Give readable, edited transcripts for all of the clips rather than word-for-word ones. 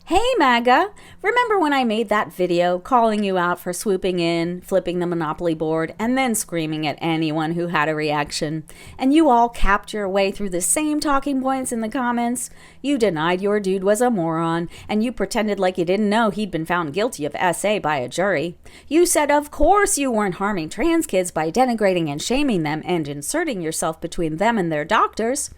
Hey MAGA! Remember when I made that video calling you out for swooping in, flipping the Monopoly board, and then screaming at anyone who had a reaction? And you all capped your way through the same talking points in the comments? You denied your dude was a moron, and you pretended like you didn't know he'd been found guilty of SA by a jury. You said of course you weren't harming trans kids by denigrating and shaming them and inserting yourself between them and their doctors.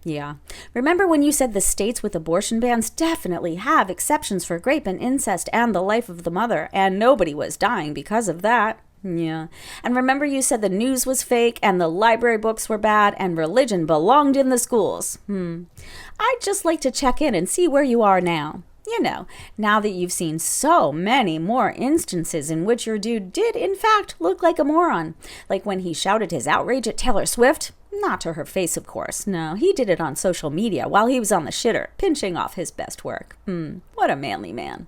Yeah. Remember when you said the states with abortion bans definitely have exceptions for rape and incest and the life of the mother, and nobody was dying because of that? Yeah. And remember you said the news was fake and the library books were bad and religion belonged in the schools? I'd just like to check in and see where you are now. You know, now that you've seen so many more instances in which your dude did in fact look like a moron. Like when he shouted his outrage at Taylor Swift. Not to her face, of course. No, he did it on social media while he was on the shitter, pinching off his best work. What a manly man.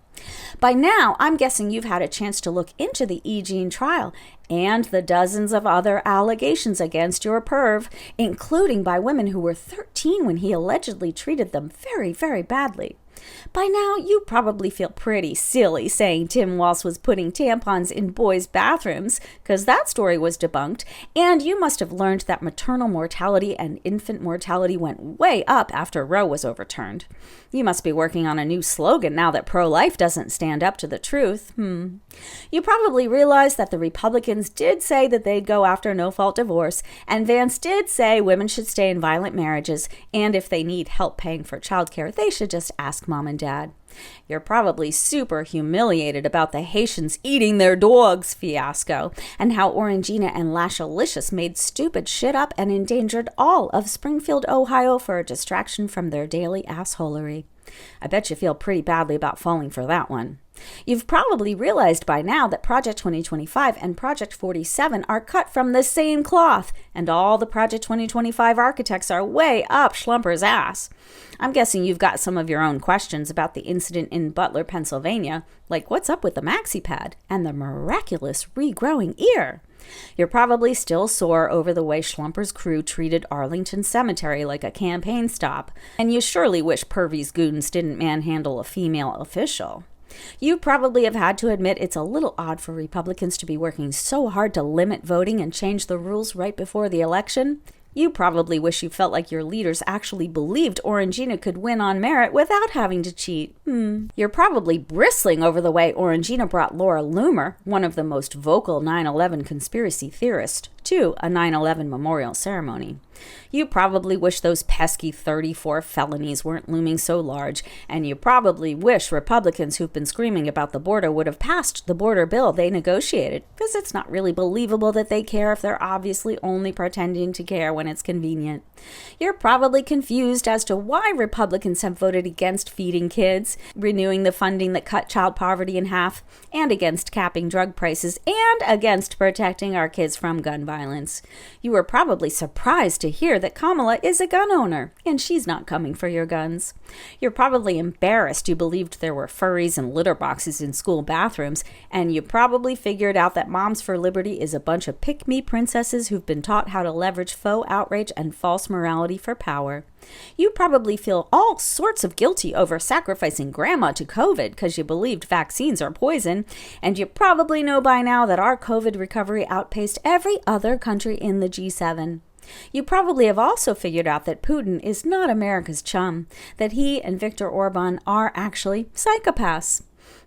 By now, I'm guessing you've had a chance to look into the E. Jean trial and the dozens of other allegations against your perv, including by women who were 13 when he allegedly treated them very, very badly. By now, you probably feel pretty silly saying Tim Walz was putting tampons in boys' bathrooms, because that story was debunked, and you must have learned that maternal mortality and infant mortality went way up after Roe was overturned. You must be working on a new slogan now that pro-life doesn't stand up to the truth. You probably realize that the Republicans did say that they'd go after no-fault divorce, and Vance did say women should stay in violent marriages, and if they need help paying for childcare, they should just ask mom and dad. You're probably super humiliated about the Haitians eating their dogs fiasco, and how Orangina and Lashalicious made stupid shit up and endangered all of Springfield, Ohio for a distraction from their daily assholery. I bet you feel pretty badly about falling for that one. You've probably realized by now that Project 2025 and Project 47 are cut from the same cloth, and all the Project 2025 architects are way up Schlumper's ass. I'm guessing you've got some of your own questions about the incident in Butler, Pennsylvania, like what's up with the maxi pad and the miraculous regrowing ear. You're probably still sore over the way Schlumper's crew treated Arlington Cemetery like a campaign stop, and you surely wish Pervy's goons didn't manhandle a female official. You probably have had to admit it's a little odd for Republicans to be working so hard to limit voting and change the rules right before the election. You probably wish you felt like your leaders actually believed Orangina could win on merit without having to cheat. You're probably bristling over the way Orangina brought Laura Loomer, one of the most vocal 9/11 conspiracy theorists, to a 9/11 memorial ceremony. You probably wish those pesky 34 felonies weren't looming so large, and you probably wish Republicans who've been screaming about the border would have passed the border bill they negotiated, because it's not really believable that they care if they're obviously only pretending to care when it's convenient. You're probably confused as to why Republicans have voted against feeding kids, renewing the funding that cut child poverty in half, and against capping drug prices, and against protecting our kids from gun violence. You were probably surprised to hear that Kamala is a gun owner, and she's not coming for your guns. You're probably embarrassed you believed there were furries and litter boxes in school bathrooms, and you probably figured out that Moms for Liberty is a bunch of pick-me princesses who've been taught how to leverage faux outrage and false morality for power. You probably feel all sorts of guilty over sacrificing grandma to COVID because you believed vaccines are poison, and you probably know by now that our COVID recovery outpaced every other country in the G7. You probably have also figured out that Putin is not America's chum, that he and Viktor Orban are actually psychopaths.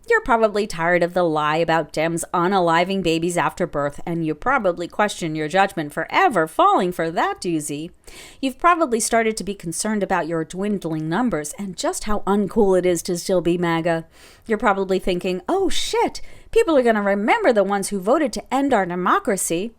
You're probably tired of the lie about Dems unaliving babies after birth, and you probably question your judgment for ever falling for that doozy. You've probably started to be concerned about your dwindling numbers and just how uncool it is to still be MAGA. You're probably thinking, oh shit, people are going to remember the ones who voted to end our democracy.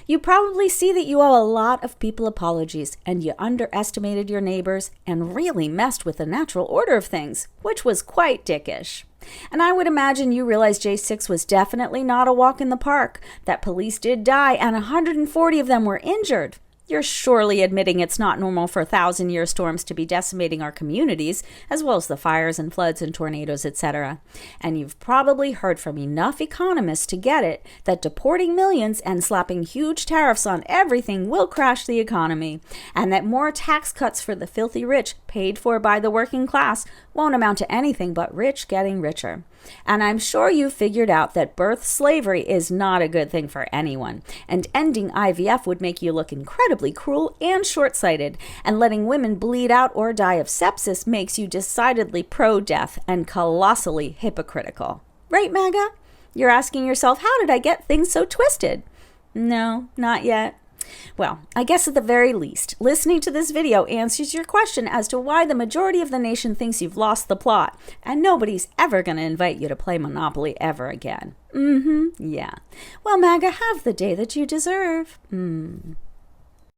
You probably see that you owe a lot of people apologies, and you underestimated your neighbors and really messed with the natural order of things, which was quite dickish. And I would imagine you realized J6 was definitely not a walk in the park, that police did die and 140 of them were injured. You're surely admitting it's not normal for 1,000-year storms to be decimating our communities, as well as the fires and floods and tornadoes, etc. And you've probably heard from enough economists to get it that deporting millions and slapping huge tariffs on everything will crash the economy, and that more tax cuts for the filthy rich paid for by the working class, won't amount to anything but rich getting richer. And I'm sure you figured out that birth slavery is not a good thing for anyone, and ending IVF would make you look incredibly cruel and short-sighted, and letting women bleed out or die of sepsis makes you decidedly pro-death and colossally hypocritical. Right, MAGA? You're asking yourself, how did I get things so twisted? No, not yet. Well, I guess at the very least, listening to this video answers your question as to why the majority of the nation thinks you've lost the plot, and nobody's ever going to invite you to play Monopoly ever again. Yeah. Well, MAGA, have the day that you deserve.